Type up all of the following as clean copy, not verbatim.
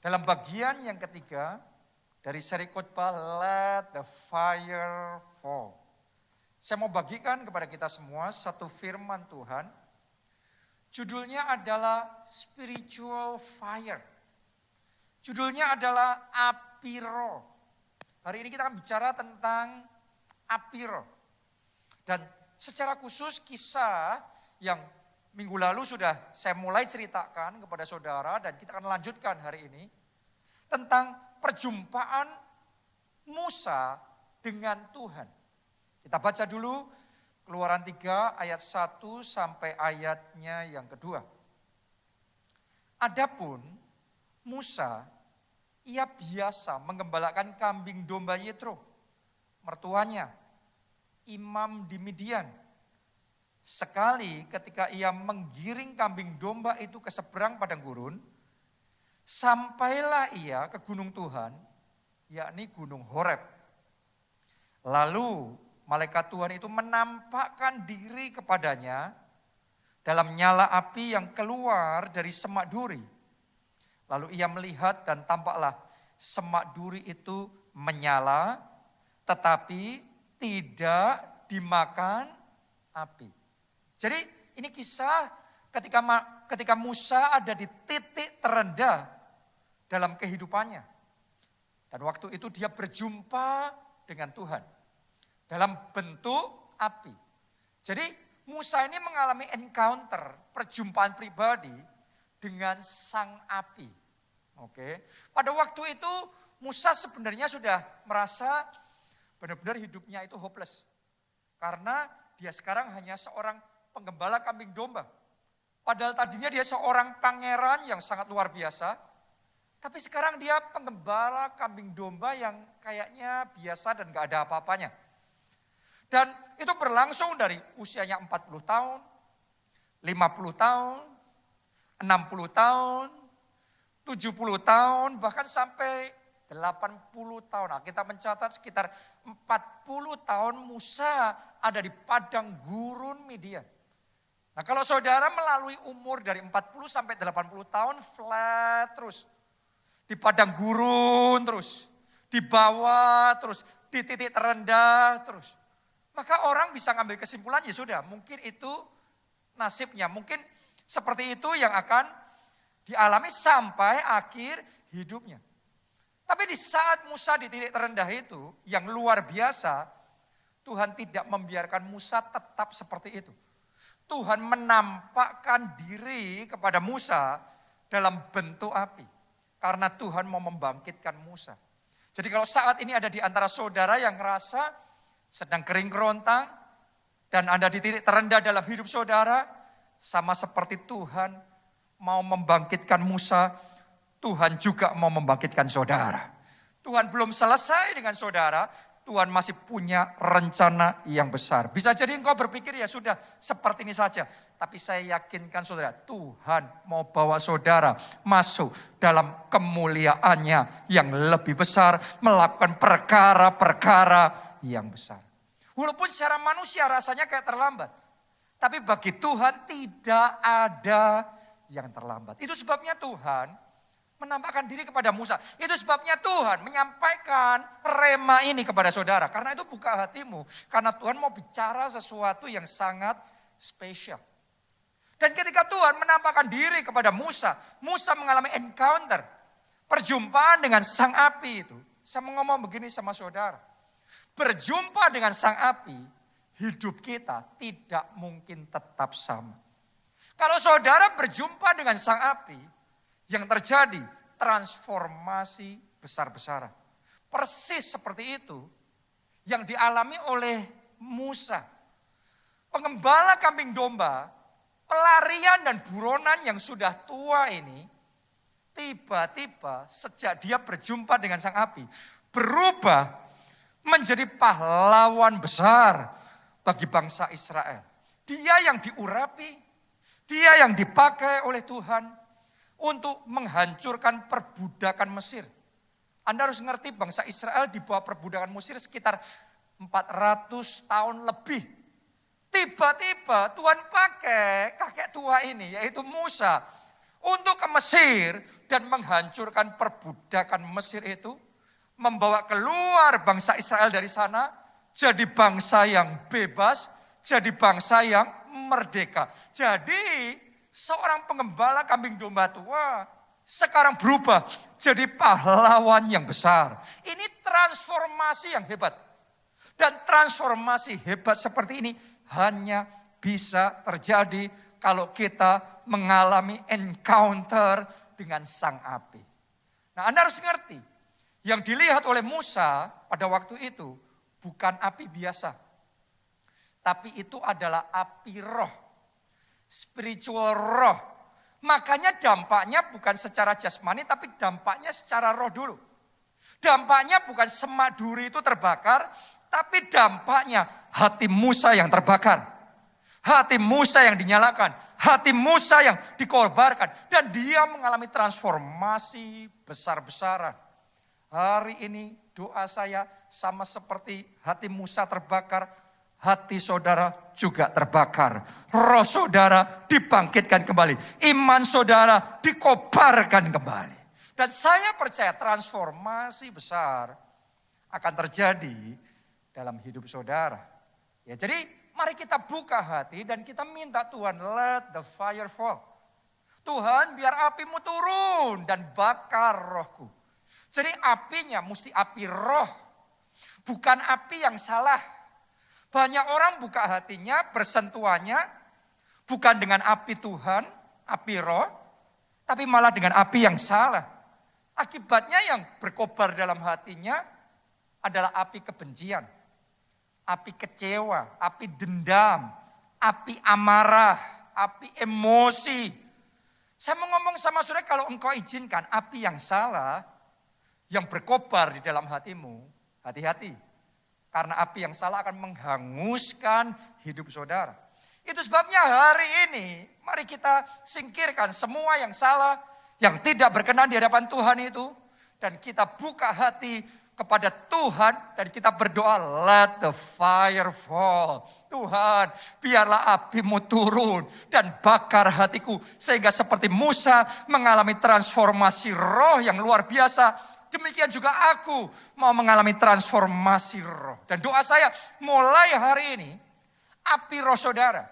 Dalam bagian yang ketiga dari seri khotbah Let the Fire Fall. Saya mau bagikan kepada kita semua satu firman Tuhan. Judulnya adalah Spiritual Fire. Judulnya adalah api roh. Hari ini kita akan bicara tentang api roh. Dan secara khusus kisah yang minggu lalu sudah saya mulai ceritakan kepada saudara dan kita akan lanjutkan hari ini. Tentang perjumpaan Musa dengan Tuhan. Kita baca dulu Keluaran 3 ayat 1 sampai ayatnya yang kedua. Adapun Musa, ia biasa menggembalakan kambing domba Yetro, mertuanya, imam di Midian. Sekali ketika ia menggiring kambing domba itu ke seberang padang gurun, sampailah ia ke gunung Tuhan, yakni gunung Horeb. Lalu malaikat Tuhan itu menampakkan diri kepadanya dalam nyala api yang keluar dari semak duri. Lalu ia melihat dan tampaklah semak duri itu menyala, tetapi tidak dimakan api. Jadi ini kisah ketika Musa ada di titik terendah dalam kehidupannya. Dan waktu itu dia berjumpa dengan Tuhan dalam bentuk api. Jadi Musa ini mengalami encounter, perjumpaan pribadi dengan sang api. Oke. Pada waktu itu Musa sebenarnya sudah merasa benar-benar hidupnya itu hopeless. Karena dia sekarang hanya seorang penggembala kambing domba. Padahal tadinya dia seorang pangeran yang sangat luar biasa. Tapi sekarang dia penggembala kambing domba yang kayaknya biasa dan gak ada apa-apanya. Dan itu berlangsung dari usianya 40 tahun, 50 tahun, 60 tahun, 70 tahun, bahkan sampai 80 tahun. Nah, kita mencatat sekitar 40 tahun Musa ada di padang gurun Midian. Nah, kalau saudara melalui umur dari 40 sampai 80 tahun flat terus. Di padang gurun terus. Di bawah terus. Di titik terendah terus. Maka orang bisa ngambil kesimpulan ya sudah mungkin itu nasibnya. Mungkin seperti itu yang akan dialami sampai akhir hidupnya. Tapi di saat Musa di titik terendah itu yang luar biasa, Tuhan tidak membiarkan Musa tetap seperti itu. Tuhan menampakkan diri kepada Musa dalam bentuk api. Karena Tuhan mau membangkitkan Musa. Jadi kalau saat ini ada di antara saudara yang ngerasa sedang kering kerontang dan Anda di titik terendah dalam hidup saudara, sama seperti Tuhan mau membangkitkan Musa, Tuhan juga mau membangkitkan saudara. Tuhan belum selesai dengan saudara, Tuhan masih punya rencana yang besar. Bisa jadi engkau berpikir ya sudah seperti ini saja. Tapi saya yakinkan saudara, Tuhan mau bawa saudara masuk dalam kemuliaannya yang lebih besar. Melakukan perkara-perkara yang besar. Walaupun secara manusia rasanya kayak terlambat. Tapi bagi Tuhan tidak ada yang terlambat. Itu sebabnya Tuhan menampakkan diri kepada Musa. Itu sebabnya Tuhan menyampaikan rema ini kepada saudara. Karena itu buka hatimu. Karena Tuhan mau bicara sesuatu yang sangat spesial. Dan ketika Tuhan menampakkan diri kepada Musa. Musa mengalami encounter. Perjumpaan dengan sang api itu. Saya mau ngomong begini sama saudara. Berjumpa dengan sang api. Hidup kita tidak mungkin tetap sama. Kalau saudara berjumpa dengan sang api. Yang terjadi transformasi besar-besaran. Persis seperti itu yang dialami oleh Musa. Pengembala kambing domba, pelarian dan buronan yang sudah tua ini, tiba-tiba sejak dia berjumpa dengan sang api, berubah menjadi pahlawan besar bagi bangsa Israel. Dia yang diurapi, dia yang dipakai oleh Tuhan, untuk menghancurkan perbudakan Mesir. Anda harus ngerti bangsa Israel di bawah perbudakan Mesir sekitar 400 tahun lebih. Tiba-tiba Tuhan pakai kakek tua ini yaitu Musa untuk ke Mesir dan menghancurkan perbudakan Mesir itu, membawa keluar bangsa Israel dari sana, jadi bangsa yang bebas, jadi bangsa yang merdeka. Jadi seorang pengembala kambing domba tua sekarang berubah jadi pahlawan yang besar. Ini transformasi yang hebat. Dan transformasi hebat seperti ini hanya bisa terjadi kalau kita mengalami encounter dengan sang api. Nah, Anda harus ngerti, yang dilihat oleh Musa pada waktu itu bukan api biasa. Tapi itu adalah api roh, spiritual roh. Makanya dampaknya bukan secara jasmani, tapi dampaknya secara roh dulu. Dampaknya bukan semak duri itu terbakar, tapi dampaknya hati Musa yang terbakar. Hati Musa yang dinyalakan, hati Musa yang dikorbankan. Dan dia mengalami transformasi besar-besaran. Hari ini doa saya sama seperti hati Musa terbakar, hati saudara juga terbakar. Roh saudara dibangkitkan kembali. Iman saudara dikobarkan kembali. Dan saya percaya transformasi besar akan terjadi dalam hidup saudara. Ya, jadi mari kita buka hati dan kita minta Tuhan, let the fire fall. Tuhan, biar apimu turun dan bakar rohku. Jadi apinya mesti api roh, bukan api yang salah. Banyak orang buka hatinya, bersentuhannya bukan dengan api Tuhan, api roh, tapi malah dengan api yang salah. Akibatnya yang berkobar dalam hatinya adalah api kebencian, api kecewa, api dendam, api amarah, api emosi. Saya mau ngomong sama saudara, kalau engkau izinkan api yang salah yang berkobar di dalam hatimu, hati-hati. Karena api yang salah akan menghanguskan hidup saudara. Itu sebabnya hari ini mari kita singkirkan semua yang salah, yang tidak berkenan di hadapan Tuhan itu. Dan kita buka hati kepada Tuhan dan kita berdoa, let the fire fall. Tuhan, biarlah apimu turun dan bakar hatiku. Sehingga seperti Musa mengalami transformasi roh yang luar biasa. Demikian juga aku mau mengalami transformasi roh. Dan doa saya mulai hari ini, api roh saudara,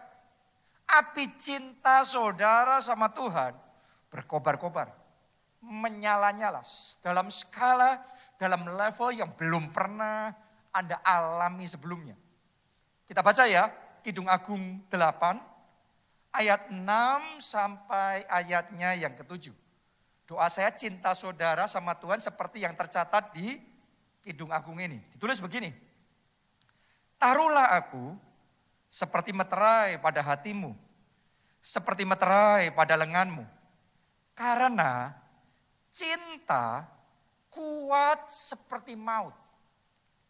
api cinta saudara sama Tuhan berkobar-kobar. Menyala-nyala dalam skala, dalam level yang belum pernah Anda alami sebelumnya. Kita baca ya, Kidung Agung 8, ayat 6 sampai ayatnya yang ke-7. Doa saya cinta saudara sama Tuhan seperti yang tercatat di Kidung Agung ini. Ditulis begini, taruhlah aku seperti meterai pada hatimu, seperti meterai pada lenganmu. Karena cinta kuat seperti maut.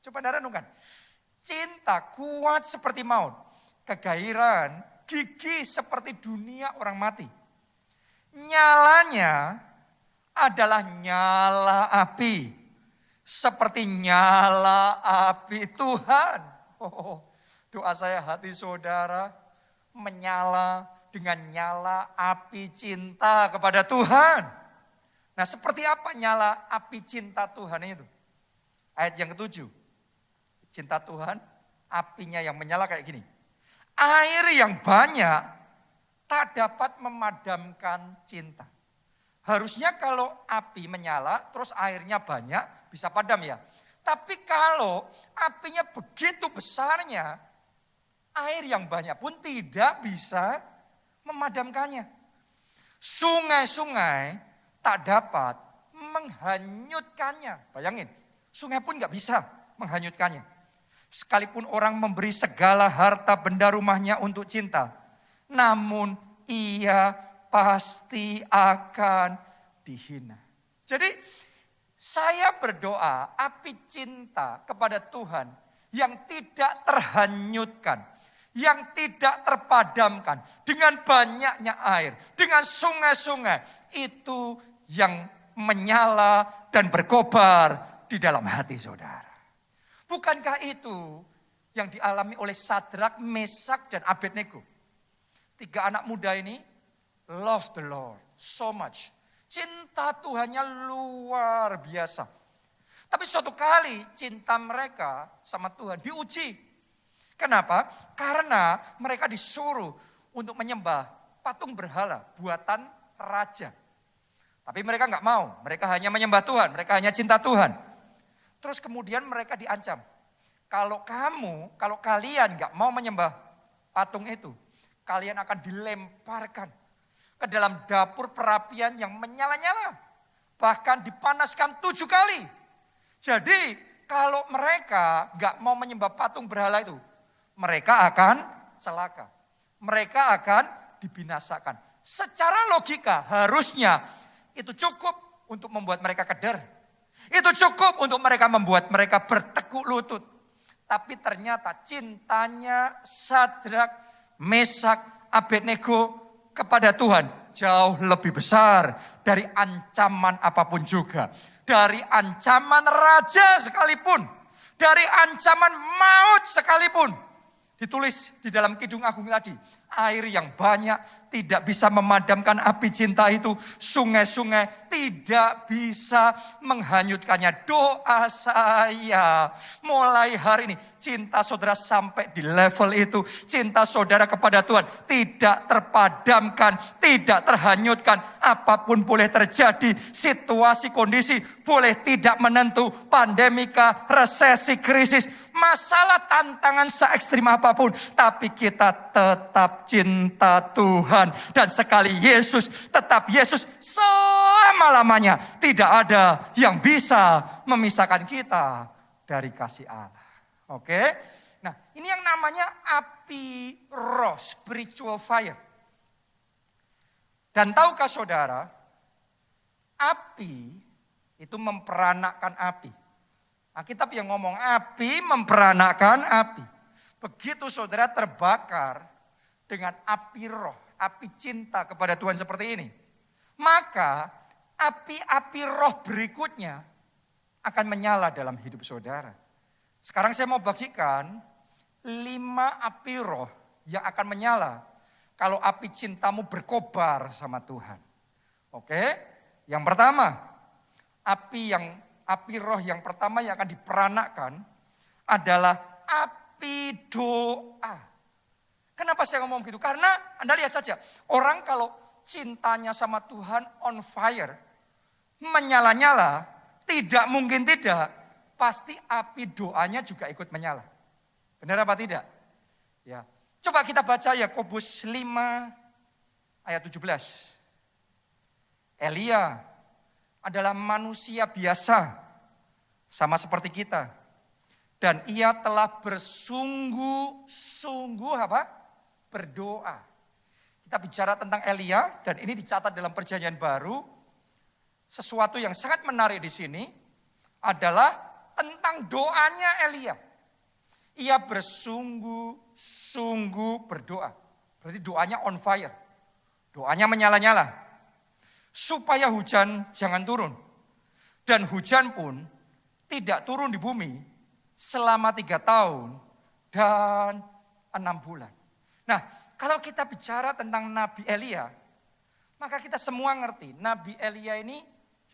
Coba Anda renungkan. Cinta kuat seperti maut. Kegairan gigih seperti dunia orang mati. Nyalanya adalah nyala api. Seperti nyala api Tuhan. Doa saya hati saudara menyala dengan nyala api cinta kepada Tuhan. Nah, seperti apa nyala api cinta Tuhan itu? Ayat yang ke-7. Cinta Tuhan, apinya yang menyala kayak gini. Air yang banyak tak dapat memadamkan cinta. Harusnya kalau api menyala, terus airnya banyak, bisa padam ya. Tapi kalau apinya begitu besarnya, air yang banyak pun tidak bisa memadamkannya. Sungai-sungai tak dapat menghanyutkannya. Bayangin, sungai pun gak bisa menghanyutkannya. Sekalipun orang memberi segala harta benda rumahnya untuk cinta, namun ia pasti akan dihina. Jadi saya berdoa api cinta kepada Tuhan yang tidak terhanyutkan, yang tidak terpadamkan dengan banyaknya air, dengan sungai-sungai, itu yang menyala dan berkobar di dalam hati saudara. Bukankah itu yang dialami oleh Sadrak, Mesak, dan Abednego? 3 anak muda ini love the Lord so much. Cinta Tuhannya luar biasa. Tapi suatu kali cinta mereka sama Tuhan diuji. Kenapa? Karena mereka disuruh untuk menyembah patung berhala buatan raja. Tapi mereka nggak mau, mereka hanya menyembah Tuhan, mereka hanya cinta Tuhan. Terus kemudian mereka diancam. Kalau kalian nggak mau menyembah patung itu, kalian akan dilemparkan ke dalam dapur perapian yang menyala-nyala. Bahkan dipanaskan 7 kali. Jadi kalau mereka nggak mau menyembah patung berhala itu, mereka akan celaka. Mereka akan dibinasakan. Secara logika harusnya itu cukup untuk membuat mereka keder. Itu cukup untuk membuat mereka bertekuk lutut. Tapi ternyata cintanya Sadrak, Mesak, Abednego kepada Tuhan jauh lebih besar dari ancaman apapun juga. Dari ancaman raja sekalipun. Dari ancaman maut sekalipun. Ditulis di dalam Kidung Agung tadi. Air yang banyak tidak bisa memadamkan api cinta itu. Sungai-sungai tidak bisa menghanyutkannya. Doa saya mulai hari ini. Cinta saudara sampai di level itu. Cinta saudara kepada Tuhan tidak terpadamkan. Tidak terhanyutkan. Apapun boleh terjadi. Situasi kondisi boleh tidak menentu. Pandemika, resesi, krisis. Masalah tantangan se-ekstrim apapun. Tapi kita tetap cinta Tuhan. Dan sekali Yesus, tetap Yesus selama-lamanya. Tidak ada yang bisa memisahkan kita dari kasih Allah. Oke? Nah, ini yang namanya api roh, spiritual fire. Dan tahukah saudara, api itu memperanakkan api. Alkitab yang ngomong api memperanakkan api. Begitu saudara terbakar dengan api roh, api cinta kepada Tuhan seperti ini. Maka api-api roh berikutnya akan menyala dalam hidup saudara. Sekarang saya mau bagikan 5 api roh yang akan menyala kalau api cintamu berkobar sama Tuhan. Oke? Yang pertama, api roh yang pertama yang akan diperanakkan adalah api doa. Kenapa saya ngomong begitu? Karena Anda lihat saja, orang kalau cintanya sama Tuhan on fire, menyala-nyala, tidak mungkin tidak, pasti api doanya juga ikut menyala. Benar apa tidak? Ya. Coba kita baca Yakobus 5 ayat 17. Elia adalah manusia biasa, sama seperti kita. Dan ia telah bersungguh-sungguh apa? Berdoa. Kita bicara tentang Elia dan ini dicatat dalam Perjanjian Baru. Sesuatu yang sangat menarik di sini adalah tentang doanya Elia. Ia bersungguh-sungguh berdoa. Berarti doanya on fire. Doanya menyala-nyala. Supaya hujan jangan turun. Dan hujan pun tidak turun di bumi selama 3 tahun dan 6 bulan. Nah, kalau kita bicara tentang Nabi Elia, maka kita semua ngerti Nabi Elia ini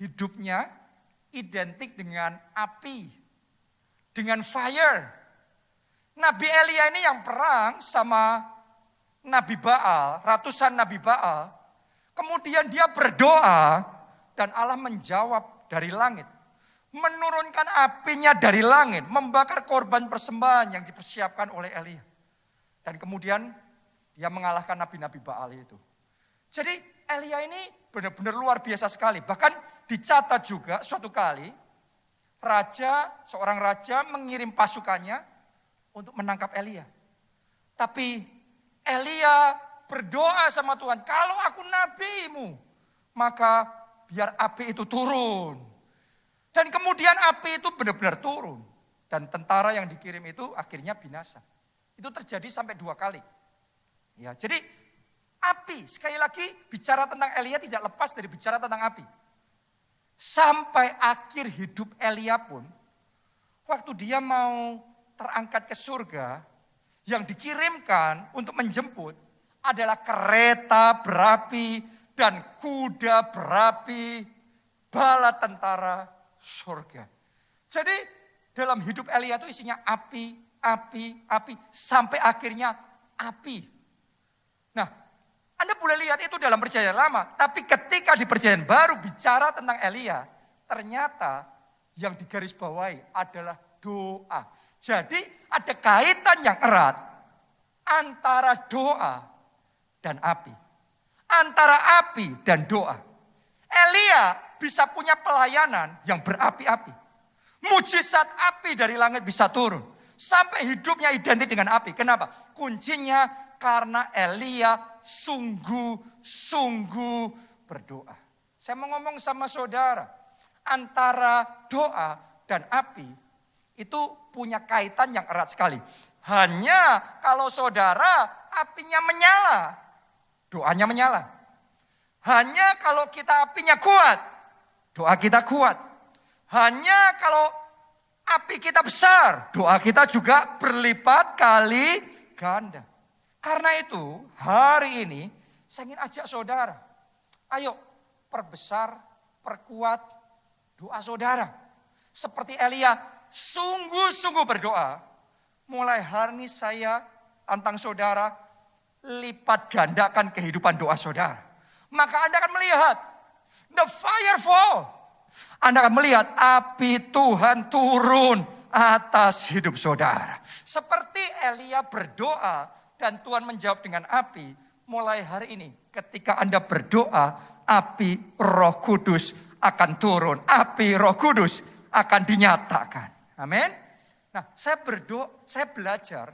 hidupnya identik dengan api, dengan fire. Nabi Elia ini yang perang sama Nabi Baal, ratusan Nabi Baal. Kemudian dia berdoa dan Allah menjawab dari langit. Menurunkan apinya dari langit, membakar korban persembahan yang dipersiapkan oleh Elia. Dan kemudian dia mengalahkan nabi-nabi Baal itu. Jadi Elia ini benar-benar luar biasa sekali. Bahkan dicatat juga suatu kali seorang raja mengirim pasukannya untuk menangkap Elia. Tapi Elia berdoa sama Tuhan, kalau aku nabimu, maka biar api itu turun. Dan kemudian api itu benar-benar turun. Dan tentara yang dikirim itu akhirnya binasa. Itu terjadi sampai 2 kali. Ya, jadi api, sekali lagi bicara tentang Elia tidak lepas dari bicara tentang api. Sampai akhir hidup Elia pun, waktu dia mau terangkat ke surga, yang dikirimkan untuk menjemput adalah kereta berapi dan kuda berapi, bala tentara surga. Jadi dalam hidup Elia itu isinya api, sampai akhirnya api. Nah, Anda boleh lihat itu dalam perjanjian lama, tapi ketika di perjanjian baru bicara tentang Elia, ternyata yang digarisbawahi adalah doa. Jadi ada kaitan yang erat antara doa dan api. Antara api dan doa. Elia bisa punya pelayanan yang berapi-api. Mujizat api dari langit bisa turun. Sampai hidupnya identik dengan api. Kenapa? Kuncinya karena Elia sungguh-sungguh berdoa. Saya mau ngomong sama saudara. Antara doa dan api itu punya kaitan yang erat sekali. Hanya kalau saudara apinya menyala, doanya menyala. Hanya kalau kita apinya kuat, doa kita kuat. Hanya kalau api kita besar, doa kita juga berlipat kali ganda. Karena itu hari ini saya ingin ajak saudara, ayo perbesar, perkuat doa saudara. Seperti Elia sungguh-sungguh berdoa. Mulai hari ini saya antang saudara lipat gandakan kehidupan doa saudara. Maka Anda akan melihat the fire fall. Anda akan melihat api Tuhan turun atas hidup saudara. Seperti Elia berdoa dan Tuhan menjawab dengan api. Mulai hari ini ketika Anda berdoa, api Roh Kudus akan turun. Api Roh Kudus akan dinyatakan. Amin. Nah, saya belajar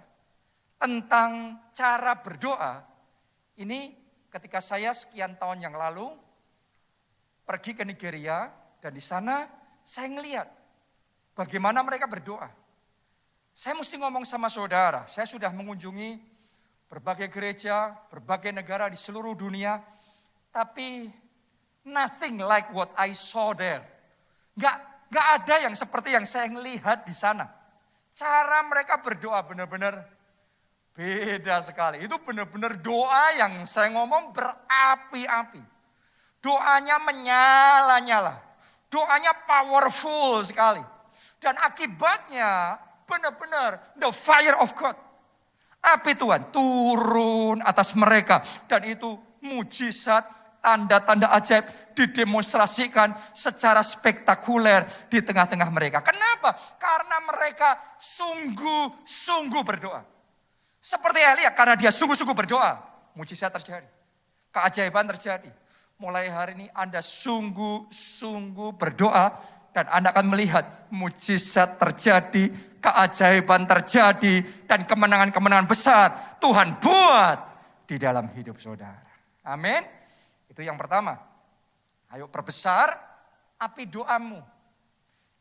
tentang cara berdoa. Ini ketika saya sekian tahun yang lalu pergi ke Nigeria dan di sana saya ngelihat bagaimana mereka berdoa. Saya mesti ngomong sama saudara, saya sudah mengunjungi berbagai gereja, berbagai negara di seluruh dunia, tapi nothing like what I saw there. Nggak ada yang seperti yang saya lihat di sana. Cara mereka berdoa benar-benar beda sekali. Itu benar-benar doa yang saya ngomong berapi-api. Doanya menyala-nyala. Doanya powerful sekali. Dan akibatnya benar-benar the fire of God. Api Tuhan turun atas mereka. Dan itu mujizat, tanda-tanda ajaib didemonstrasikan secara spektakuler di tengah-tengah mereka. Kenapa? Karena mereka sungguh-sungguh berdoa. Seperti Elia, karena dia sungguh-sungguh berdoa, mujizat terjadi. Keajaiban terjadi. Mulai hari ini Anda sungguh-sungguh berdoa dan Anda akan melihat mujizat terjadi, keajaiban terjadi, dan kemenangan-kemenangan besar Tuhan buat di dalam hidup saudara. Amin. Itu yang pertama. Ayo perbesar api doamu.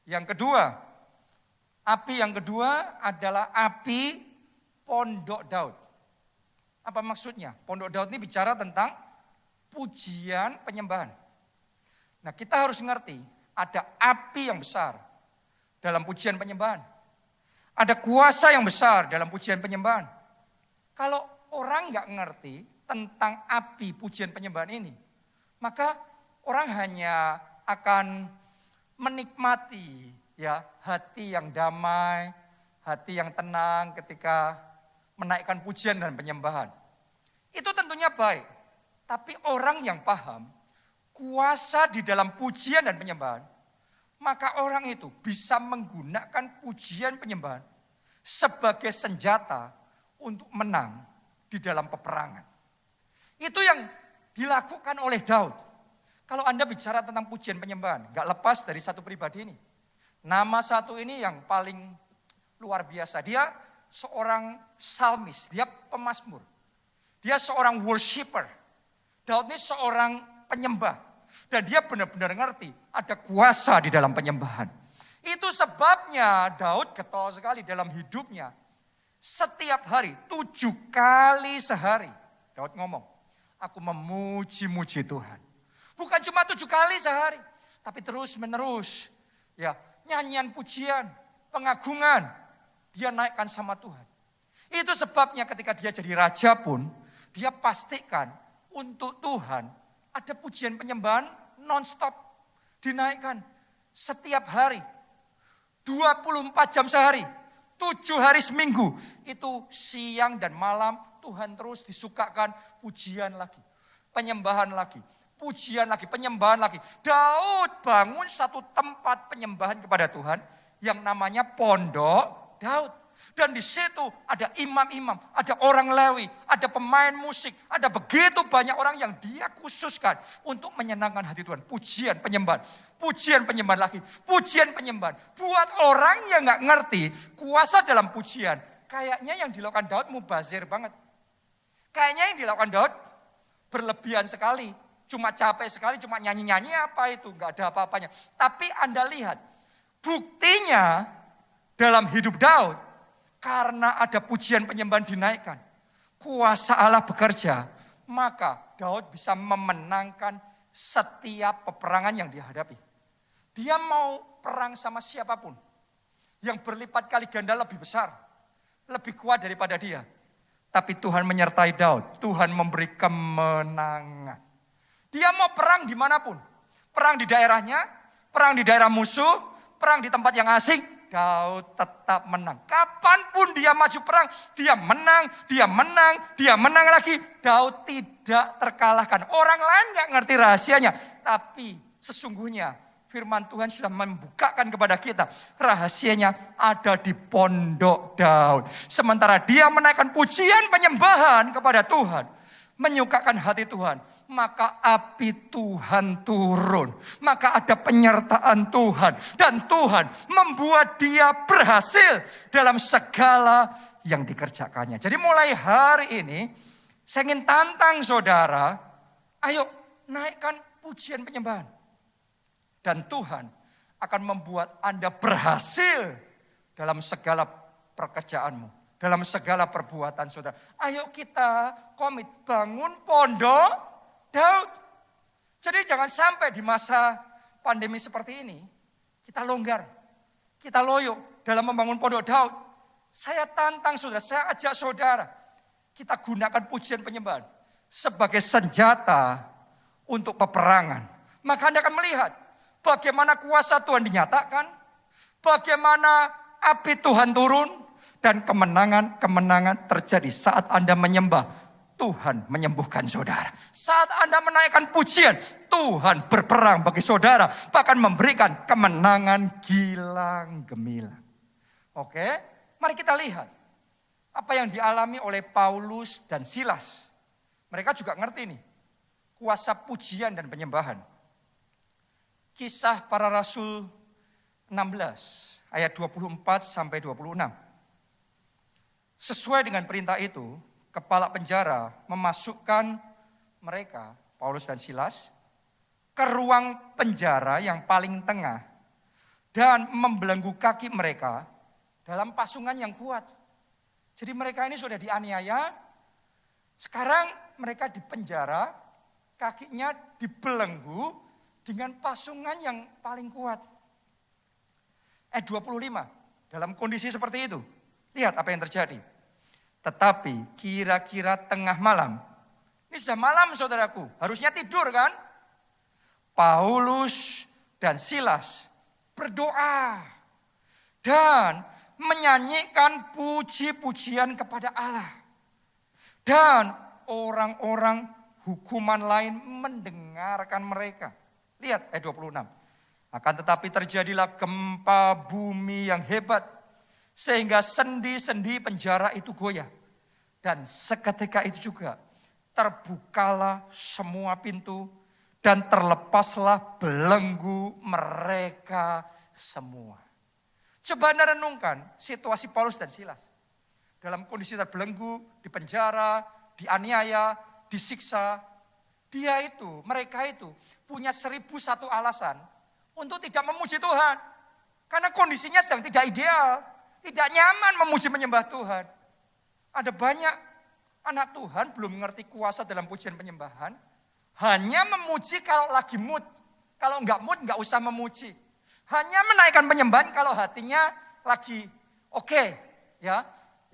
Yang kedua, api yang kedua adalah api Pondok Daud. Apa maksudnya? Pondok Daud ini bicara tentang pujian penyembahan. Nah, kita harus ngerti ada api yang besar dalam pujian penyembahan. Ada kuasa yang besar dalam pujian penyembahan. Kalau orang nggak ngerti tentang api pujian penyembahan ini, maka orang hanya akan menikmati ya hati yang damai, hati yang tenang ketika menaikkan pujian dan penyembahan. Itu tentunya baik. Tapi orang yang paham kuasa di dalam pujian dan penyembahan, maka orang itu bisa menggunakan pujian penyembahan sebagai senjata untuk menang di dalam peperangan. Itu yang dilakukan oleh Daud. Kalau Anda bicara tentang pujian penyembahan, gak lepas dari satu pribadi ini. Nama satu ini yang paling luar biasa. Dia seorang psalmis, dia pemazmur. Dia seorang worshiper. Daud ini seorang penyembah. Dan dia benar-benar ngerti ada kuasa di dalam penyembahan. Itu sebabnya Daud getol sekali dalam hidupnya. Setiap hari, 7 kali sehari. Daud ngomong, aku memuji-muji Tuhan. Bukan cuma 7 kali sehari, tapi terus menerus. Ya, nyanyian pujian, pengagungan, dia naikkan sama Tuhan. Itu sebabnya ketika dia jadi raja pun, dia pastikan untuk Tuhan ada pujian penyembahan non-stop dinaikkan setiap hari. 24 jam sehari, 7 hari seminggu. Itu siang dan malam Tuhan terus disukakan pujian lagi, penyembahan lagi, pujian lagi, penyembahan lagi. Daud bangun satu tempat penyembahan kepada Tuhan yang namanya Pondok Daud. Dan di situ ada imam-imam, ada orang Lewi, ada pemain musik, ada begitu banyak orang yang dia khususkan untuk menyenangkan hati Tuhan. Pujian penyembahan lagi, pujian penyembahan. Buat orang yang gak ngerti kuasa dalam pujian, kayaknya yang dilakukan Daud mubazir banget. Kayaknya yang dilakukan Daud berlebihan sekali, cuma capek sekali, cuma nyanyi-nyanyi apa itu, gak ada apa-apanya. Tapi Anda lihat, buktinya dalam hidup Daud, karena ada pujian penyembahan dinaikkan, kuasa Allah bekerja, maka Daud bisa memenangkan setiap peperangan yang dihadapi. Dia mau perang sama siapapun yang berlipat kali ganda lebih besar, lebih kuat daripada dia. Tapi Tuhan menyertai Daud, Tuhan memberi kemenangan. Dia mau perang dimanapun, perang di daerahnya, perang di daerah musuh, perang di tempat yang asing, Daud tetap menang. Kapanpun dia maju perang, dia menang, dia menang, dia menang lagi. Daud tidak terkalahkan. Orang lain gak ngerti rahasianya. Tapi sesungguhnya firman Tuhan sudah membukakan kepada kita. Rahasianya ada di Pondok Daud. Sementara dia menaikkan pujian penyembahan kepada Tuhan, menyukakan hati Tuhan, maka api Tuhan turun. Maka ada penyertaan Tuhan. Dan Tuhan membuat dia berhasil dalam segala yang dikerjakannya. Jadi mulai hari ini, saya ingin tantang saudara, ayo naikkan pujian penyembahan. Dan Tuhan akan membuat Anda berhasil dalam segala pekerjaanmu, dalam segala perbuatan saudara. Ayo kita komit bangun pondok Daud. Jadi jangan sampai di masa pandemi seperti ini kita longgar, kita loyo dalam membangun pondok Daud. Saya tantang saudara, saya ajak saudara, kita gunakan pujian penyembahan sebagai senjata untuk peperangan. Maka Anda akan melihat bagaimana kuasa Tuhan dinyatakan, bagaimana api Tuhan turun, dan kemenangan-kemenangan terjadi saat Anda menyembah. Tuhan menyembuhkan saudara. Saat Anda menaikkan pujian, Tuhan berperang bagi saudara. Bahkan memberikan kemenangan gilang gemilang. Oke, mari kita lihat apa yang dialami oleh Paulus dan Silas. Mereka juga ngerti nih, kuasa pujian dan penyembahan. Kisah Para Rasul 16 ayat 24 sampai 26. Sesuai dengan perintah itu, kepala penjara memasukkan mereka, Paulus dan Silas, ke ruang penjara yang paling tengah dan membelenggu kaki mereka dalam pasungan yang kuat. Jadi mereka ini sudah dianiaya, sekarang mereka di penjara, kakinya dibelenggu dengan pasungan yang paling kuat. 25, dalam kondisi seperti itu, lihat apa yang terjadi. Tetapi kira-kira tengah malam, ini sudah malam saudaraku, harusnya tidur kan? Paulus dan Silas berdoa dan menyanyikan puji-pujian kepada Allah. Dan orang-orang hukuman lain mendengarkan mereka. Lihat ayat 26. Akan tetapi terjadilah gempa bumi yang hebat, sehingga sendi-sendi penjara itu goyah. Dan seketika itu juga terbukalah semua pintu dan terlepaslah belenggu mereka semua. Coba Anda renungkan situasi Paulus dan Silas. Dalam kondisi terbelenggu, di penjara, dianiaya, disiksa. Mereka itu punya 1001 alasan untuk tidak memuji Tuhan. Karena kondisinya sedang tidak ideal. Tidak nyaman memuji menyembah Tuhan. Ada banyak anak Tuhan belum mengerti kuasa dalam pujian penyembahan. Hanya memuji kalau lagi mood. Kalau enggak mood enggak usah memuji. Hanya menaikkan penyembahan kalau hatinya lagi oke. Ya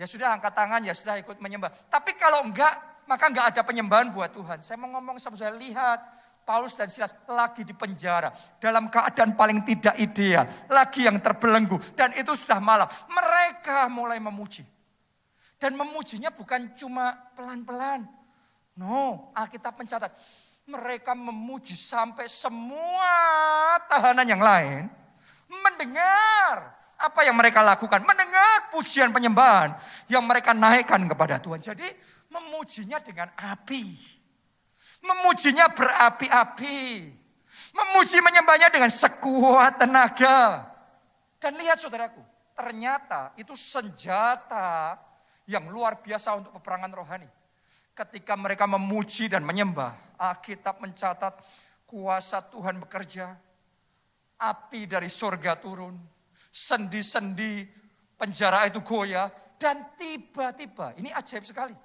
sudah angkat tangan, ya sudah ikut menyembah. Tapi kalau enggak, maka enggak ada penyembahan buat Tuhan. Saya mau ngomong sama saudara, lihat Paulus dan Silas lagi di penjara. Dalam keadaan paling tidak ideal. Lagi yang terbelenggu. Dan itu sudah malam. Mereka mulai memuji. Dan memujinya bukan cuma pelan-pelan. No, Alkitab mencatat. Mereka memuji sampai semua tahanan yang lain mendengar apa yang mereka lakukan. Mendengar pujian penyembahan yang mereka naikkan kepada Tuhan. Jadi memujinya dengan api. Memujinya berapi-api. Memuji menyembahnya dengan sekuat tenaga. Dan lihat saudaraku, ternyata itu senjata yang luar biasa untuk peperangan rohani. Ketika mereka memuji dan menyembah, Alkitab mencatat kuasa Tuhan bekerja. Api dari surga turun. Sendi-sendi penjara itu goyah. Dan tiba-tiba, ini ajaib sekali.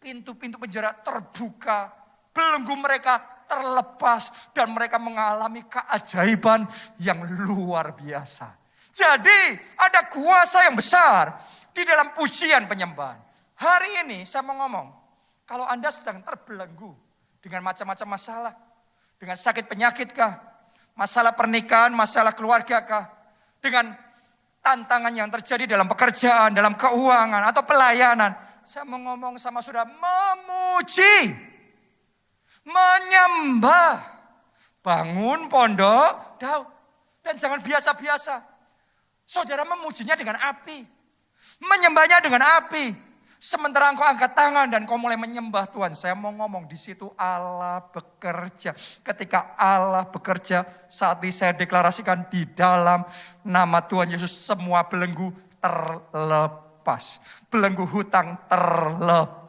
Pintu-pintu penjara terbuka. Belenggu mereka terlepas dan mereka mengalami keajaiban yang luar biasa. Jadi ada kuasa yang besar di dalam pujian penyembahan. Hari ini saya mau ngomong, kalau Anda sedang terbelenggu dengan macam-macam masalah, dengan sakit penyakit kah, masalah pernikahan, masalah keluarga kah, dengan tantangan yang terjadi dalam pekerjaan, dalam keuangan atau pelayanan, saya mau ngomong sama saudara, memuji. Menyembah, bangun pondok Daud. Dan jangan biasa-biasa. Saudara memujinya dengan api. Menyembahnya dengan api. Sementara engkau angkat tangan dan kau mulai menyembah Tuhan. Saya mau ngomong di situ Allah bekerja. Ketika Allah bekerja, saat ini saya deklarasikan di dalam nama Tuhan Yesus semua belenggu terlepas. Belenggu hutang terlepas.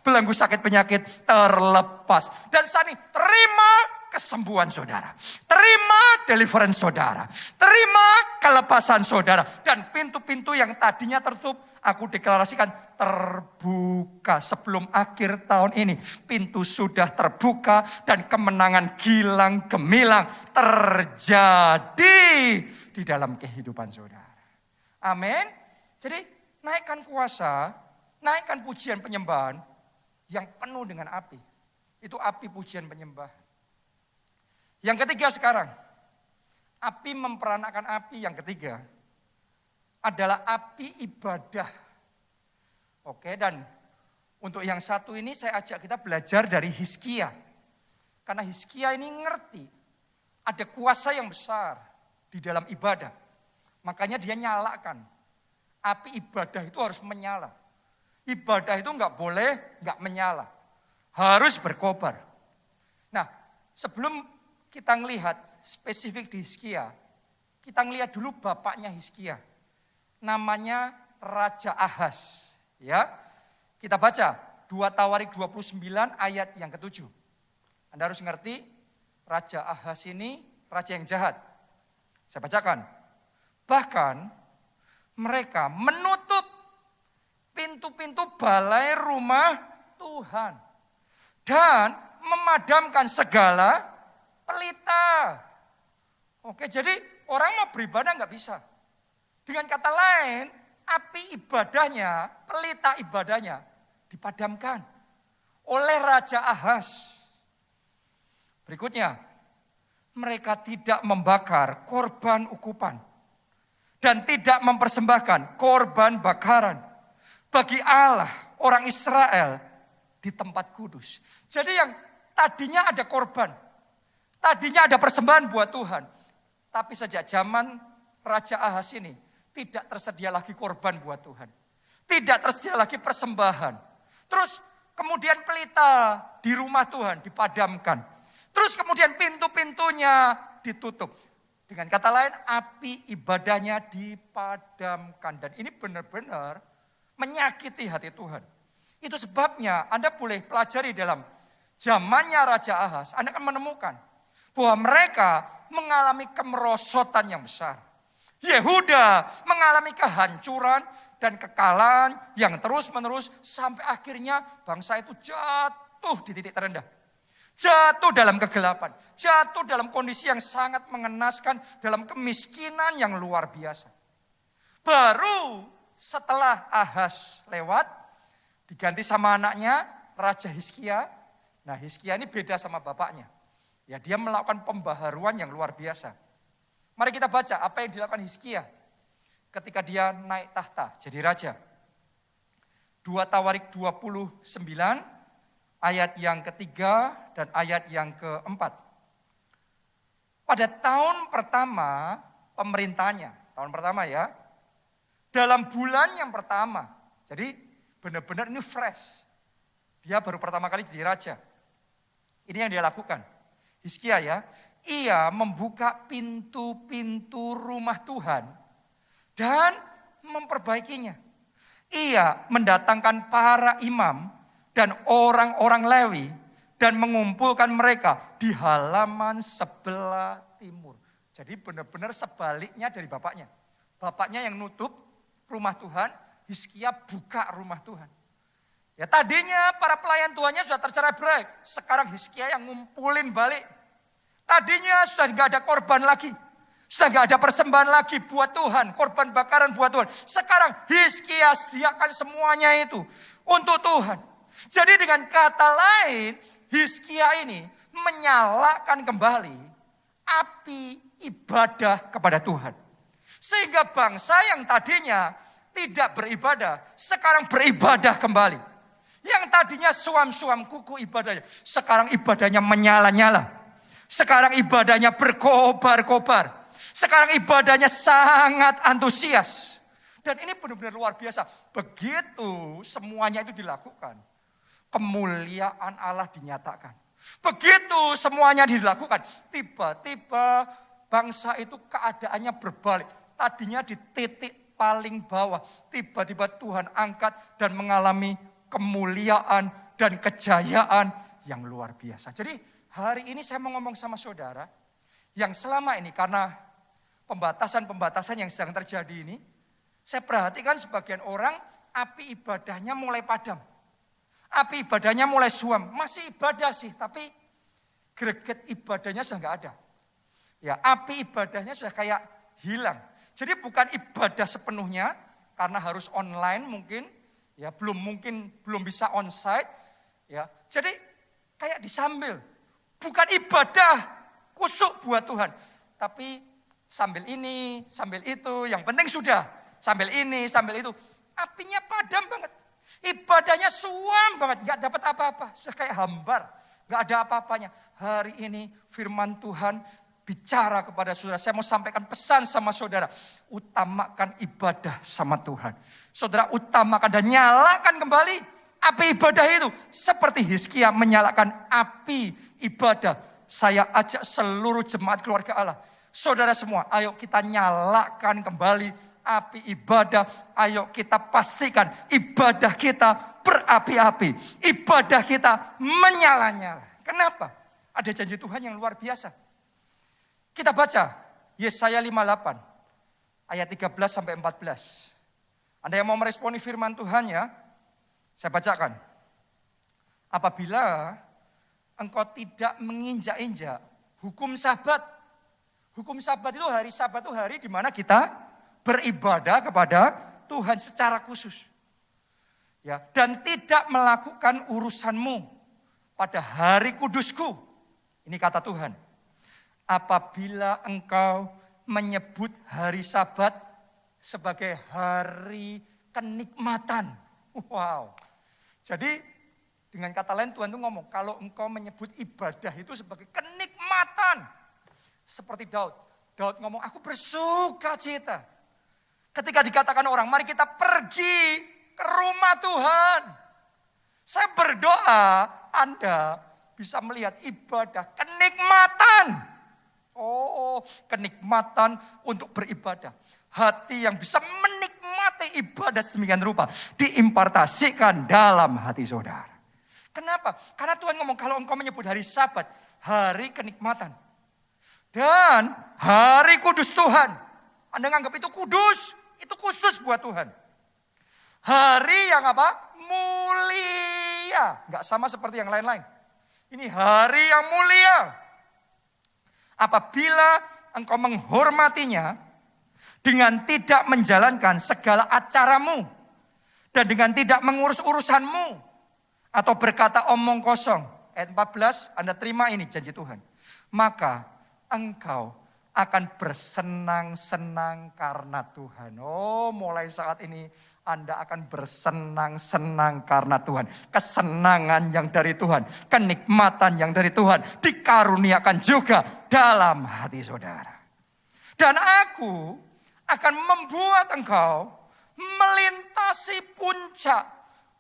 Belenggu sakit penyakit terlepas. Dan saat ini terima kesembuhan saudara. Terima deliverance saudara. Terima kelepasan saudara. Dan pintu-pintu yang tadinya tertutup, aku deklarasikan terbuka. Sebelum akhir tahun ini, pintu sudah terbuka. Dan kemenangan gilang gemilang terjadi di dalam kehidupan saudara. Amin. Jadi naikkan kuasa. Naikkan pujian penyembahan yang penuh dengan api. Itu api pujian penyembahan. Yang ketiga sekarang. Api memperanakan api yang ketiga. Adalah api ibadah. Oke, dan untuk yang satu ini saya ajak kita belajar dari Hizkia. Karena Hizkia ini ngerti. Ada kuasa yang besar di dalam ibadah. Makanya dia nyalakan. Api ibadah itu harus menyala. Ibadah itu enggak boleh enggak menyala. Harus berkobar. Nah, sebelum kita ngelihat spesifik di Hizkia, kita ngelihat dulu bapaknya Hizkia. Namanya Raja Ahaz. Ya, kita baca 2 Tawarik 29 ayat yang ke-7. Anda harus ngerti, Raja Ahaz ini raja yang jahat. Saya bacakan. Bahkan mereka menutup pintu-pintu balai rumah Tuhan. Dan memadamkan segala pelita. Oke, jadi orang mau beribadah nggak bisa. Dengan kata lain, api ibadahnya, pelita ibadahnya dipadamkan oleh Raja Ahaz. Berikutnya, mereka tidak membakar korban ukupan. Dan tidak mempersembahkan korban bakaran. Bagi Allah, orang Israel di tempat kudus. Jadi yang tadinya ada korban, tadinya ada persembahan buat Tuhan. Tapi sejak zaman Raja Ahaz ini, tidak tersedia lagi korban buat Tuhan. Tidak tersedia lagi persembahan. Terus kemudian pelita di rumah Tuhan dipadamkan. Terus kemudian pintu-pintunya ditutup. Dengan kata lain, api ibadahnya dipadamkan. Dan ini benar-benar menyakiti hati Tuhan. Itu sebabnya Anda boleh pelajari dalam zamannya Raja Ahaz. Anda akan menemukan bahwa mereka mengalami kemerosotan yang besar. Yehuda mengalami kehancuran dan kekalahan yang terus-menerus sampai akhirnya bangsa itu jatuh di titik terendah. Jatuh dalam kegelapan, jatuh dalam kondisi yang sangat mengenaskan, dalam kemiskinan yang luar biasa. Baru setelah Ahaz lewat, diganti sama anaknya Raja Hizkia. Nah, Hizkia ini beda sama bapaknya. Ya, dia melakukan pembaharuan yang luar biasa. Mari kita baca apa yang dilakukan Hizkia ketika dia naik tahta jadi raja. 2 Tawarik 29 ayat yang ketiga dan ayat yang keempat. Pada tahun pertama pemerintahnya, tahun pertama ya, dalam bulan yang pertama, jadi benar-benar ini fresh. Dia baru pertama kali jadi raja. Ini yang dia lakukan. Hizkia ya, ia membuka pintu-pintu rumah Tuhan dan memperbaikinya. Ia mendatangkan para imam dan orang-orang Lewi dan mengumpulkan mereka di halaman sebelah timur. Jadi benar-benar sebaliknya dari bapaknya. Bapaknya yang nutup rumah Tuhan, Hizkia buka rumah Tuhan. Ya, tadinya para pelayan Tuhannya sudah tercerai-berai, sekarang Hizkia yang ngumpulin balik. Tadinya sudah nggak ada korban lagi. Sudah nggak ada persembahan lagi buat Tuhan. Korban bakaran buat Tuhan. Sekarang Hizkia sediakan semuanya itu untuk Tuhan. Jadi dengan kata lain, Hizkia ini menyalakan kembali api ibadah kepada Tuhan. Sehingga bangsa yang tadinya tidak beribadah, sekarang beribadah kembali. Yang tadinya suam-suam kuku ibadahnya, sekarang ibadahnya menyala-nyala. Sekarang ibadahnya berkobar-kobar. Sekarang ibadahnya sangat antusias. Dan ini benar-benar luar biasa. Begitu semuanya itu dilakukan, kemuliaan Allah dinyatakan. Begitu semuanya dilakukan, tiba-tiba bangsa itu keadaannya berbalik. Tadinya di titik paling bawah, tiba-tiba Tuhan angkat dan mengalami kemuliaan dan kejayaan yang luar biasa. Jadi hari ini saya mau ngomong sama saudara yang selama ini karena pembatasan-pembatasan yang sedang terjadi ini, saya perhatikan sebagian orang api ibadahnya mulai padam. Api ibadahnya mulai suam. Masih ibadah sih, tapi greget ibadahnya sudah nggak ada. Ya, api ibadahnya sudah kayak hilang. Jadi bukan ibadah sepenuhnya karena harus online mungkin, ya belum bisa onsite, ya. Jadi kayak disambil. Bukan ibadah kusuk buat Tuhan, tapi sambil ini, sambil itu, yang penting sudah. Sambil ini, sambil itu. Apinya padam banget. Ibadahnya suam banget, gak dapat apa-apa. Sudah kayak hambar, gak ada apa-apanya. Hari ini firman Tuhan bicara kepada saudara. Saya mau sampaikan pesan sama saudara. Utamakan ibadah sama Tuhan. Saudara utamakan dan nyalakan kembali api ibadah itu. Seperti Hizkia menyalakan api ibadah. Saya ajak seluruh jemaat keluarga Allah. Saudara semua, ayo kita nyalakan kembali api ibadah. Ayo kita pastikan ibadah kita berapi-api. Ibadah kita menyala-nyala. Kenapa? Ada janji Tuhan yang luar biasa. Kita baca Yesaya 58 ayat 13 sampai 14. Anda yang mau meresponi firman Tuhan ya, saya bacakan. Apabila engkau tidak menginjak-injak hukum Sabat. Hukum Sabat itu hari Sabat itu hari di mana kita beribadah kepada Tuhan secara khusus. Ya, dan tidak melakukan urusanmu pada hari kudusku. Ini kata Tuhan. Apabila engkau menyebut hari Sabat sebagai hari kenikmatan. Wow. Jadi dengan kata lain Tuhan itu ngomong, kalau engkau menyebut ibadah itu sebagai kenikmatan. Seperti Daud. Daud ngomong, aku bersuka cita. Ketika dikatakan orang, mari kita pergi ke rumah Tuhan. Saya berdoa Anda bisa melihat ibadah kenikmatan. Oh, kenikmatan untuk beribadah. Hati yang bisa menikmati ibadah sedemikian rupa diimpartasikan dalam hati saudara. Kenapa? Karena Tuhan ngomong kalau engkau menyebut hari Sabat, hari kenikmatan. Dan hari kudus Tuhan. Anda nganggap itu kudus, itu khusus buat Tuhan. Hari yang apa? Mulia. Gak sama seperti yang lain-lain. Ini hari yang mulia. Apabila engkau menghormatinya dengan tidak menjalankan segala acaramu dan dengan tidak mengurus urusanmu atau berkata omong kosong. Ayat 14, Anda terima ini janji Tuhan. maka engkau akan bersenang-senang karena Tuhan. Oh, mulai saat ini Anda akan bersenang-senang karena Tuhan. Kesenangan yang dari Tuhan, kenikmatan yang dari Tuhan dikaruniakan juga dalam hati saudara. Dan aku akan membuat engkau melintasi puncak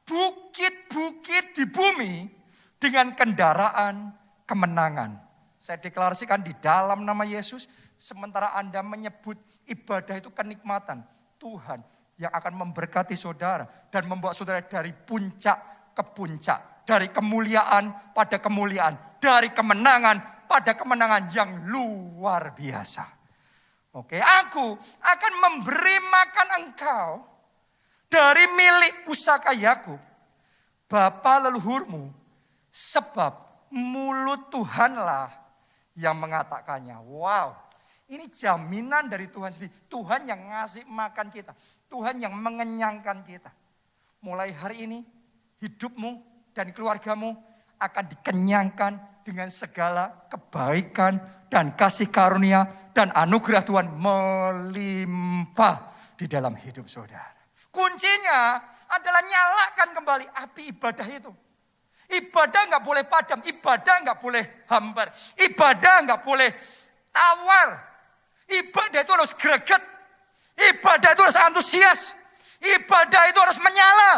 bukit-bukit di bumi dengan kendaraan kemenangan. Saya deklarasikan di dalam nama Yesus, sementara Anda menyebut ibadah itu kenikmatan, Tuhan yang akan memberkati saudara dan membawa saudara dari puncak ke puncak, dari kemuliaan pada kemuliaan, dari kemenangan pada kemenangan yang luar biasa. Oke, aku akan memberi makan engkau dari milik pusaka Yakub, bapa leluhurmu, sebab mulut Tuhanlah yang mengatakannya. Wow, ini jaminan dari Tuhan sendiri. Tuhan yang ngasih makan kita. Tuhan yang mengenyangkan kita. Mulai hari ini hidupmu dan keluargamu akan dikenyangkan dengan segala kebaikan dan kasih karunia dan anugerah Tuhan melimpah di dalam hidup saudara. Kuncinya adalah nyalakan kembali api ibadah itu. Ibadah nggak boleh padam, ibadah nggak boleh hambar, ibadah nggak boleh tawar. Ibadah itu harus greget. Ibadah itu harus antusias. Ibadah itu harus menyala.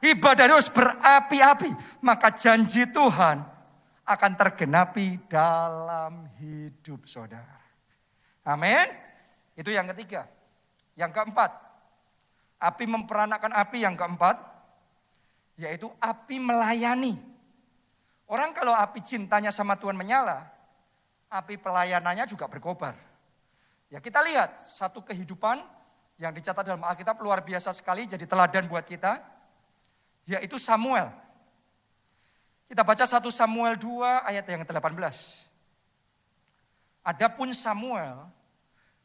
Ibadah itu harus berapi-api. Maka janji Tuhan akan tergenapi dalam hidup saudara. Amin. Itu yang ketiga. Yang keempat. Api memperanakan api yang keempat. Yaitu api melayani. Orang kalau api cintanya sama Tuhan menyala. Api pelayanannya juga berkobar. Ya kita lihat satu kehidupan yang dicatat dalam Alkitab luar biasa sekali, jadi teladan buat kita, yaitu Samuel. Kita baca 1 Samuel 2 ayat yang ke-18. Adapun Samuel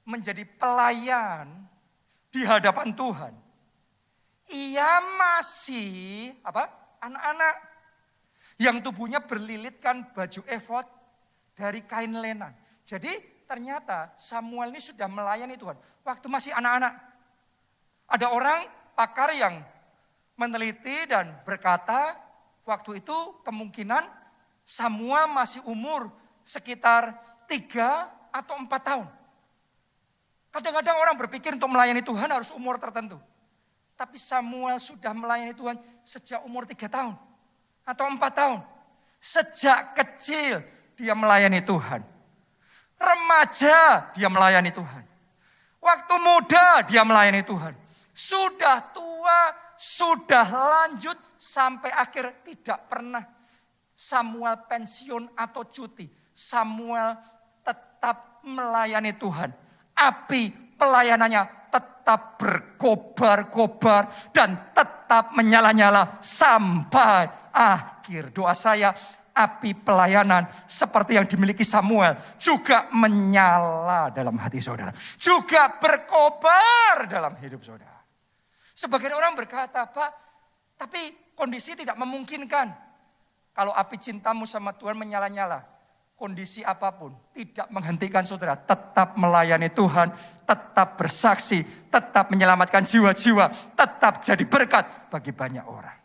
menjadi pelayan di hadapan Tuhan. Ia masih anak-anak yang tubuhnya berlilitkan baju efod dari kain lenan. Jadi ternyata Samuel ini sudah melayani Tuhan waktu masih anak-anak. Ada orang pakar yang meneliti dan berkata waktu itu kemungkinan Samuel masih umur sekitar 3 atau 4 tahun. Kadang-kadang orang berpikir untuk melayani Tuhan harus umur tertentu. Tapi Samuel sudah melayani Tuhan sejak umur 3 tahun atau 4 tahun. Sejak kecil dia melayani Tuhan. Remaja dia melayani Tuhan. Waktu muda dia melayani Tuhan. Sudah tua, sudah lanjut sampai akhir tidak pernah Samuel pensiun atau cuti. Samuel tetap melayani Tuhan. Api pelayanannya tetap berkobar-kobar dan tetap menyala-nyala sampai akhir. Doa saya, api pelayanan seperti yang dimiliki Samuel juga menyala dalam hati saudara. Juga berkobar dalam hidup saudara. Sebagian orang berkata, Pak, tapi kondisi tidak memungkinkan. Kalau api cintamu sama Tuhan menyala-nyala, kondisi apapun tidak menghentikan saudara. Tetap melayani Tuhan, tetap bersaksi, tetap menyelamatkan jiwa-jiwa, tetap jadi berkat bagi banyak orang.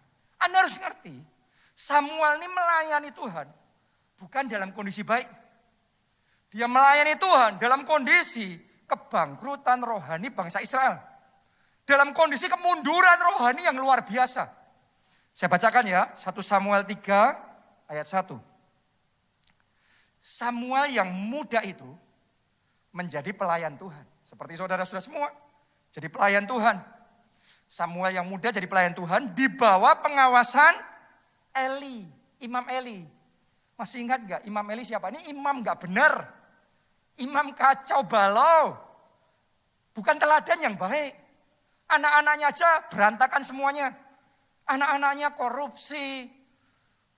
Anda harus ngerti. Samuel ini melayani Tuhan bukan dalam kondisi baik. Dia melayani Tuhan dalam kondisi kebangkrutan rohani bangsa Israel. Dalam kondisi kemunduran rohani yang luar biasa. Saya bacakan ya, 1 Samuel 3 ayat 1. Samuel yang muda itu menjadi pelayan Tuhan. Seperti saudara-saudara semua, jadi pelayan Tuhan. Samuel yang muda jadi pelayan Tuhan di bawah pengawasan Eli, Imam Eli. Masih ingat gak Imam Eli siapa? Ini imam gak benar. Imam kacau balau. Bukan teladan yang baik. Anak-anaknya aja berantakan semuanya. Anak-anaknya korupsi.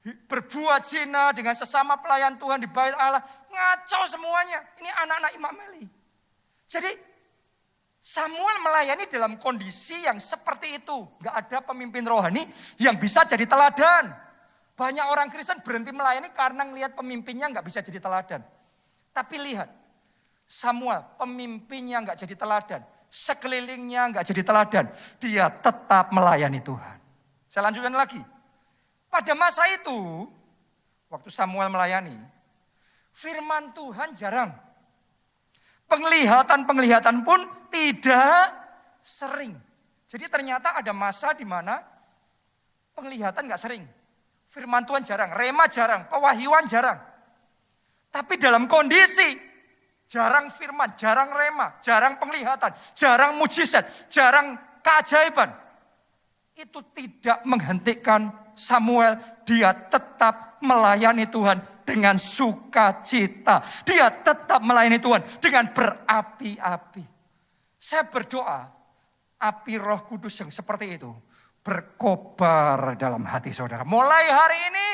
Berbuat zina dengan sesama pelayan Tuhan di bait Allah. Ngaco semuanya. Ini anak-anak Imam Eli. Jadi Samuel melayani dalam kondisi yang seperti itu. Gak ada pemimpin rohani yang bisa jadi teladan. Banyak orang Kristen berhenti melayani karena ngelihat pemimpinnya gak bisa jadi teladan. Tapi lihat, Samuel pemimpinnya nggak jadi teladan. Sekelilingnya nggak jadi teladan. Dia tetap melayani Tuhan. Saya lanjutkan lagi. Pada masa itu, waktu Samuel melayani, firman Tuhan jarang. Penglihatan pun tidak sering. Jadi ternyata ada masa di mana penglihatan nggak sering. Firman Tuhan jarang, rema jarang, pewahyuan jarang. Tapi dalam kondisi jarang firman, jarang rema, jarang penglihatan, jarang mujizat, jarang keajaiban. Itu tidak menghentikan Samuel, dia tetap melayani Tuhan dengan sukacita. Dia tetap melayani Tuhan dengan berapi-api. Saya berdoa, api Roh Kudus yang seperti itu berkobar dalam hati saudara. Mulai hari ini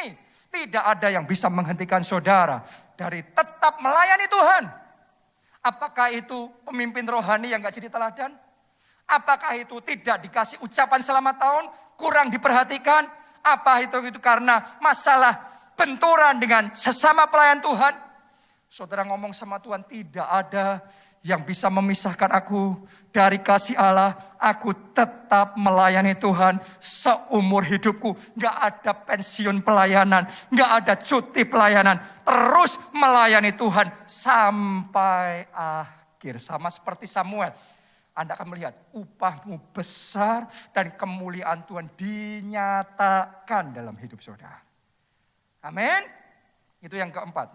tidak ada yang bisa menghentikan saudara dari tetap melayani Tuhan. Apakah itu pemimpin rohani yang gak jadi teladan? Apakah itu tidak dikasih ucapan selamat tahun, kurang diperhatikan? Apa itu karena masalah benturan dengan sesama pelayan Tuhan? Saudara ngomong sama Tuhan, tidak ada yang bisa memisahkan aku dari kasih Allah. Aku tetap melayani Tuhan seumur hidupku. Gak ada pensiun pelayanan, gak ada cuti pelayanan. Terus melayani Tuhan sampai akhir. Sama seperti Samuel. Anda akan melihat upahmu besar dan kemuliaan Tuhan dinyatakan dalam hidup saudara. Amin. Itu yang keempat.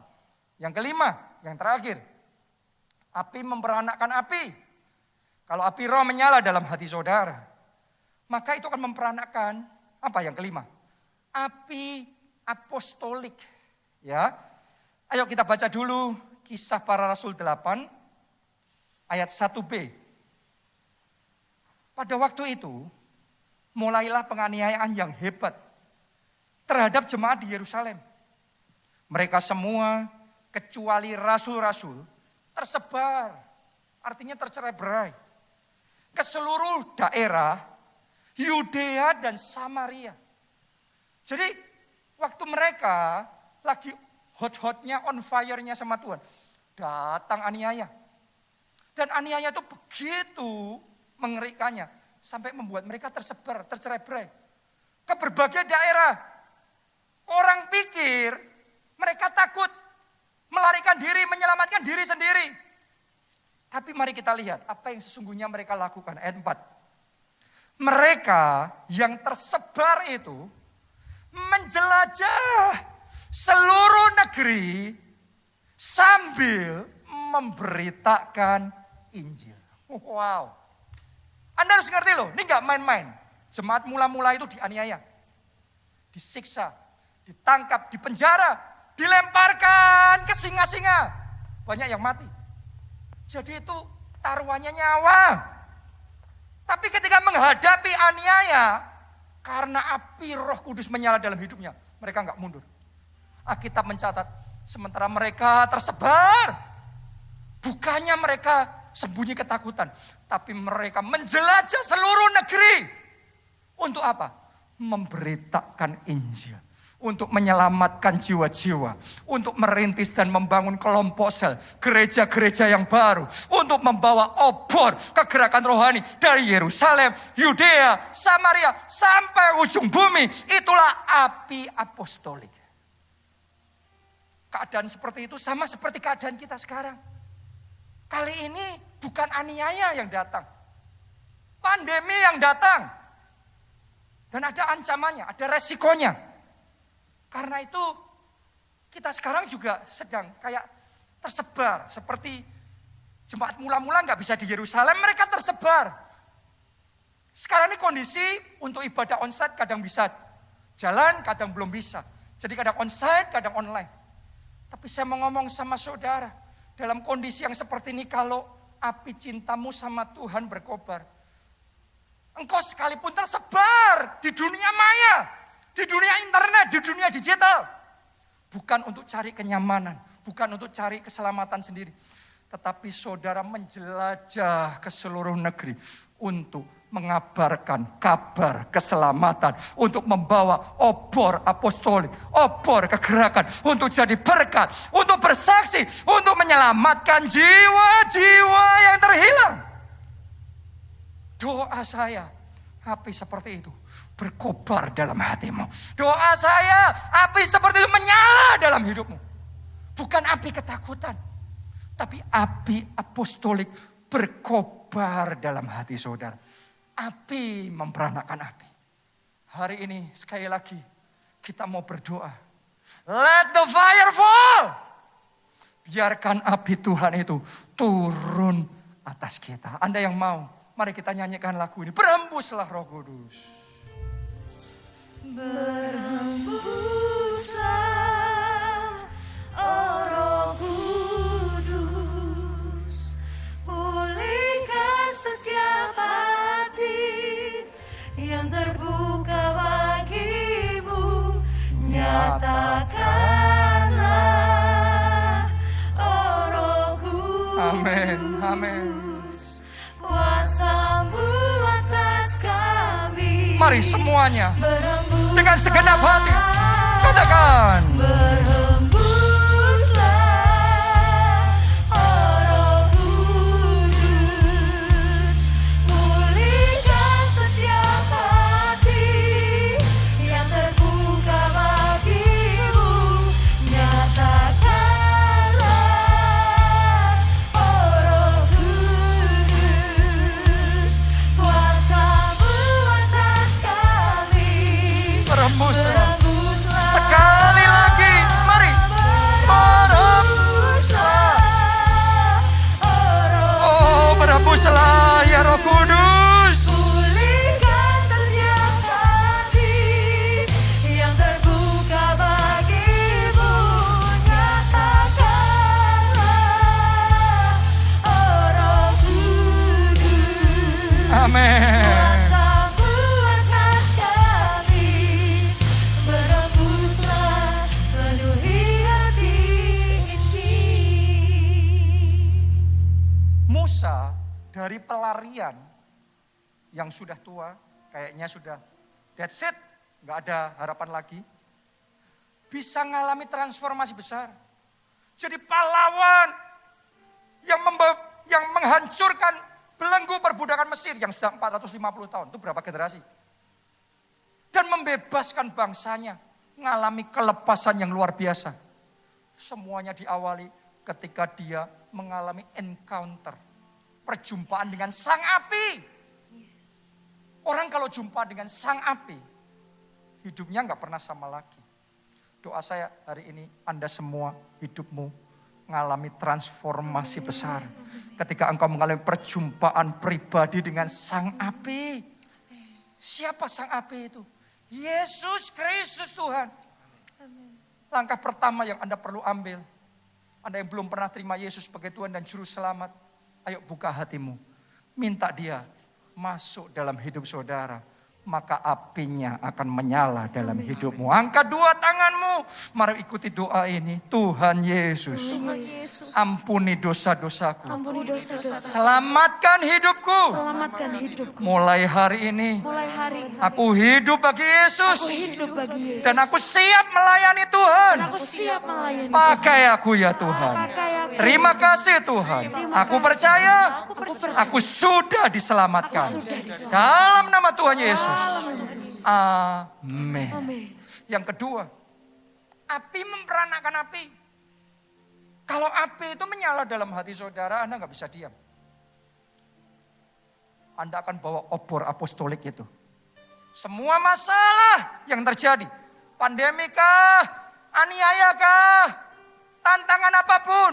Yang kelima, yang terakhir. Api memperanakkan api. Kalau api roh menyala dalam hati saudara, maka itu akan memperanakkan apa yang kelima? Api apostolik. Ya. Ayo kita baca dulu Kisah Para Rasul 8 ayat 1b. Pada waktu itu, mulailah penganiayaan yang hebat terhadap jemaat di Yerusalem. Mereka semua, kecuali rasul-rasul, tersebar, artinya tercerai-berai, ke seluruh daerah Yudea dan Samaria. Jadi, waktu mereka lagi hot-hotnya, on fire-nya sama Tuhan, datang aniaya. Dan aniaya itu begitu mengerikannya sampai membuat mereka tersebar, tercerai-berai ke berbagai daerah. Orang pikir mereka takut melarikan diri, menyelamatkan diri sendiri. Tapi mari kita lihat apa yang sesungguhnya mereka lakukan. Ayat 4. Mereka yang tersebar itu menjelajah seluruh negeri sambil memberitakan Injil. Wow. Anda harus ngerti loh, ini gak main-main. Jemaat mula-mula itu dianiaya, disiksa, ditangkap, dipenjara, dilemparkan ke singa-singa. Banyak yang mati. Jadi itu taruhannya nyawa. Tapi ketika menghadapi aniaya, karena api Roh Kudus menyala dalam hidupnya, mereka gak mundur. Alkitab mencatat, sementara mereka tersebar, bukannya mereka sembunyi ketakutan, tapi mereka menjelajah seluruh negeri. Untuk apa? Memberitakan Injil. Untuk menyelamatkan jiwa-jiwa. Untuk merintis dan membangun kelompok sel. Gereja-gereja yang baru. Untuk membawa obor kegerakan rohani dari Yerusalem, Yudea, Samaria, sampai ujung bumi. Itulah api apostolik. Keadaan seperti itu sama seperti keadaan kita sekarang. Kali ini bukan aniaya yang datang. Pandemi yang datang. Dan ada ancamannya, ada resikonya. Karena itu kita sekarang juga sedang kayak tersebar. Seperti jemaat mula-mula gak bisa di Yerusalem, mereka tersebar. Sekarang ini kondisi untuk ibadah onsite kadang bisa jalan, kadang belum bisa. Jadi kadang onsite, kadang online. Tapi saya mau ngomong sama saudara, dalam kondisi yang seperti ini kalau api cintamu sama Tuhan berkobar, engkau sekalipun tersebar di dunia maya, di dunia internet, di dunia digital. Bukan untuk cari kenyamanan, bukan untuk cari keselamatan sendiri. Tetapi saudara menjelajah ke seluruh negeri untuk mengabarkan kabar keselamatan, untuk membawa obor apostolik, obor kegerakan, untuk jadi berkat, untuk bersaksi, untuk menyelamatkan jiwa-jiwa yang terhilang. Doa saya, api seperti itu berkobar dalam hatimu. Doa saya, api seperti itu menyala dalam hidupmu. Bukan api ketakutan, tapi api apostolik berkobar dalam hati saudara. Api memperanakan api. Hari ini sekali lagi kita mau berdoa. Let the fire fall. Biarkan api Tuhan itu turun atas kita. Anda yang mau, mari kita nyanyikan lagu ini. Berhembuslah Roh Kudus. Berhembuslah, oh Roh Kudus, pulihkan setiap hati yang terbuka bagimu. Nyatakanlah, oh Roh Kudus, Amin, amin. kuasa-Mu atas kami. Mari semuanya Berhembuslah, dengan segenap hati katakan. berhembuslah, oh Roh Kudus, pulihkan setiap hati yang terbuka bagimu. Nyatakanlah, oh Roh Kudus, kuasa-Mu atas kami. Berhembuslah. Berhembuslah, Sekali lagi, mari. berhembuslah, Oh, berhembuslah ya Roh Kudus. pulihkan setiap hati yang terbuka bagimu. Nyatakanlah, oh Roh Kudus, Amin. kuasa-Mu atas kami. Berhembuslah, penuhi hati ini. Musa dari pelarian yang sudah tua, kayaknya sudah that's it, nggak ada harapan lagi, bisa mengalami transformasi besar. Jadi pahlawan yang menghancurkan belenggu perbudakan Mesir yang sudah 450 tahun. Itu berapa generasi? Dan membebaskan bangsanya, mengalami kelepasan yang luar biasa. Semuanya diawali ketika dia mengalami encounter, perjumpaan dengan sang api. Orang kalau jumpa dengan sang api, hidupnya nggak pernah sama lagi. Doa saya hari ini, Anda semua hidupmu mengalami transformasi besar. Ketika engkau mengalami perjumpaan pribadi dengan sang api. Siapa sang api itu? Yesus Kristus Tuhan. Langkah pertama yang Anda perlu ambil, Anda yang belum pernah terima Yesus sebagai Tuhan dan Juru Selamat, ayo buka hatimu. Minta dia masuk dalam hidup saudara. Maka apinya akan menyala dalam hidupmu. Angkat dua tanganmu. Mari ikuti doa ini. Tuhan Yesus, ampuni dosa-dosaku. Ampuni dosa-dosa, Selamatkan hidupku. selamatkan hidupku. Mulai hari ini, Mulai hari ini, aku hidup bagi Yesus. aku hidup bagi Yesus. Dan aku siap melayani Tuhan. Dan aku siap melayani. Pakai aku ya Tuhan. Pakai aku. Terima kasih Tuhan. Aku percaya Aku percaya. aku sudah diselamatkan. Aku sudah diselamatkan. Dalam nama Tuhan Yesus. Yesus. Amin. Amin. Yang kedua, api memperanakan api. Kalau api itu menyala dalam hati saudara, Anda nggak bisa diam. Anda akan bawa obor apostolik itu. Semua masalah yang terjadi, pandemi kah, aniaya kah, tantangan apapun,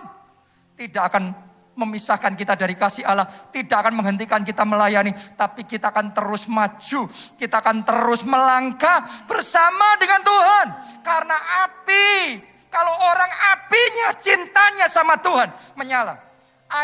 tidak akan memisahkan kita dari kasih Allah, tidak akan menghentikan kita melayani, tapi kita akan terus maju, kita akan terus melangkah bersama dengan Tuhan. Karena api, kalau orang apinya cintanya sama Tuhan menyala,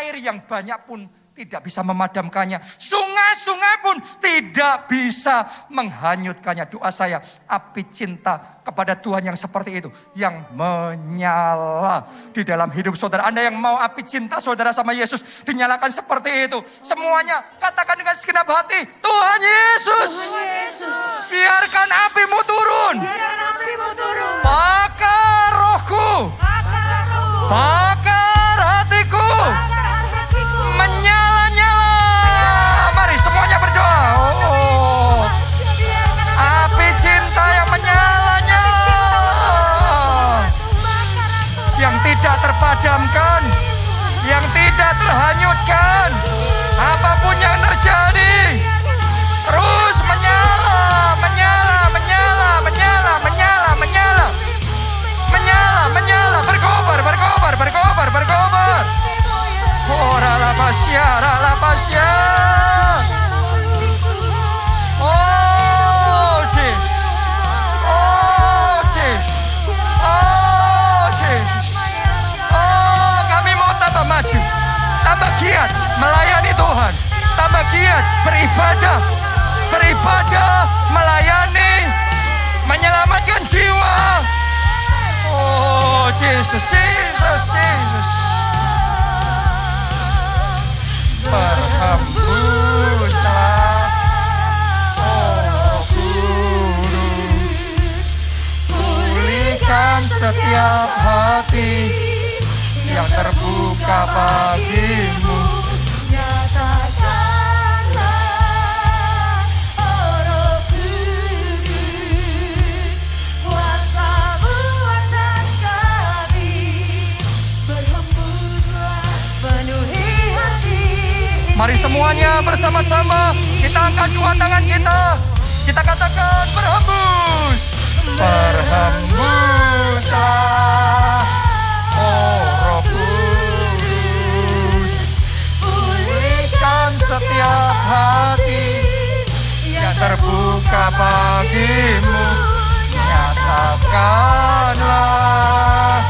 air yang banyak pun tidak bisa memadamkannya. Sungai-sungai pun tidak bisa menghanyutkannya. Doa saya, api cinta kepada Tuhan yang seperti itu. Yang menyala di dalam hidup saudara. Anda yang mau api cinta saudara sama Yesus dinyalakan seperti itu. Semuanya katakan dengan segenap hati, Tuhan Yesus, biarkan apimu turun. Bakar rohku, bakar hatiku, menyala-nyala. Mari semuanya berdoa. Oh, api cinta yang menyala-nyala, yang tidak terpadamkan, yang tidak terhanyutkan. Apapun yang terjadi, terus menyala, menyala, menyala, menyala, menyala, menyala, menyala, menyala, berkobar, berkobar, berkobar, berkobar. Oh, ralapasya, ralapasya. Oh, Jesus. Oh, Jesus. Oh, Jesus. Oh, kami mau tambah maju, tambah giat melayani Tuhan, tambah giat beribadah, beribadah, melayani, menyelamatkan jiwa. Oh, Jesus, Jesus, Jesus. Berhembuslah, oh Kudus, pulihkan setiap hati yang terbuka bagimu. Mari semuanya bersama-sama kita angkat dua tangan kita. Kita katakan berhembus. Berhembuslah, oh Roh Kudus. Pulihkan setiap hati yang terbuka bagimu. Nyatakanlah,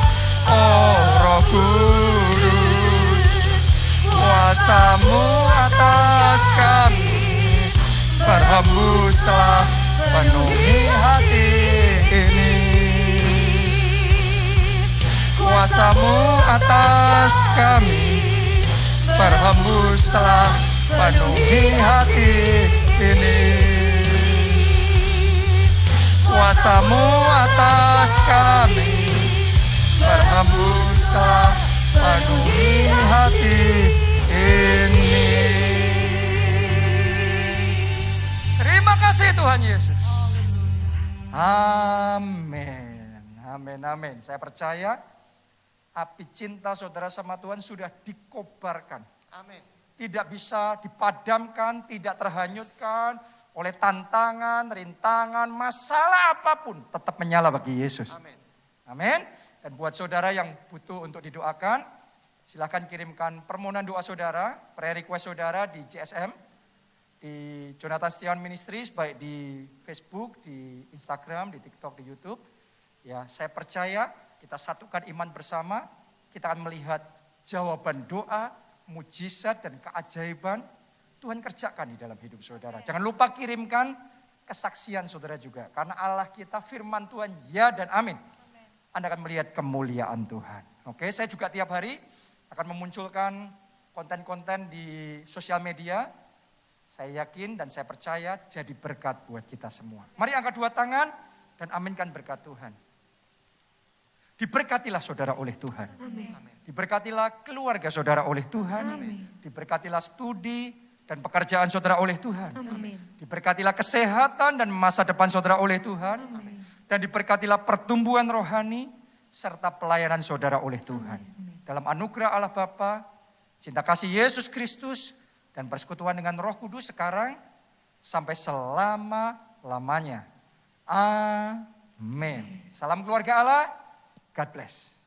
oh Roh Kudus, kuasa-Mu atas kami. Berhembuslah, penuhi hati ini. Kuasa-Mu atas kami. Berhembuslah, penuhi hati ini. Kuasa-Mu atas kami. Berhembuslah, penuhi hati ini. Terima kasih Tuhan Yesus. Amin. Amin, amin. Saya percaya api cinta saudara sama Tuhan sudah dikobarkan. Amin. Tidak bisa dipadamkan, tidak terhanyutkan oleh tantangan, rintangan, masalah apapun. Tetap menyala bagi Yesus. Amin. Amin. Dan buat saudara yang butuh untuk didoakan, silahkan kirimkan permohonan doa saudara, prayer request saudara di GSM, di Jonathan Setiawan Ministries, baik di Facebook, di Instagram, di TikTok, di YouTube. Ya, saya percaya kita satukan iman bersama, kita akan melihat jawaban doa, mujizat dan keajaiban Tuhan kerjakan di dalam hidup saudara. Jangan lupa kirimkan kesaksian saudara juga, karena Allah kita firman Tuhan ya dan amin. Anda akan melihat kemuliaan Tuhan. Oke, saya juga tiap hari akan memunculkan konten-konten di sosial media. Saya yakin dan saya percaya jadi berkat buat kita semua. Mari angkat dua tangan dan aminkan berkat Tuhan. Diberkatilah saudara oleh Tuhan. Amin. Diberkatilah keluarga saudara oleh Tuhan. Amin. Diberkatilah studi dan pekerjaan saudara oleh Tuhan. Amin. Diberkatilah kesehatan dan masa depan saudara oleh Tuhan. Amin. Dan diberkatilah pertumbuhan rohani serta pelayanan saudara oleh Tuhan. Dalam anugerah Allah Bapa, cinta kasih Yesus Kristus, dan persekutuan dengan Roh Kudus sekarang sampai selama-lamanya. Amin. Salam keluarga Allah. God bless.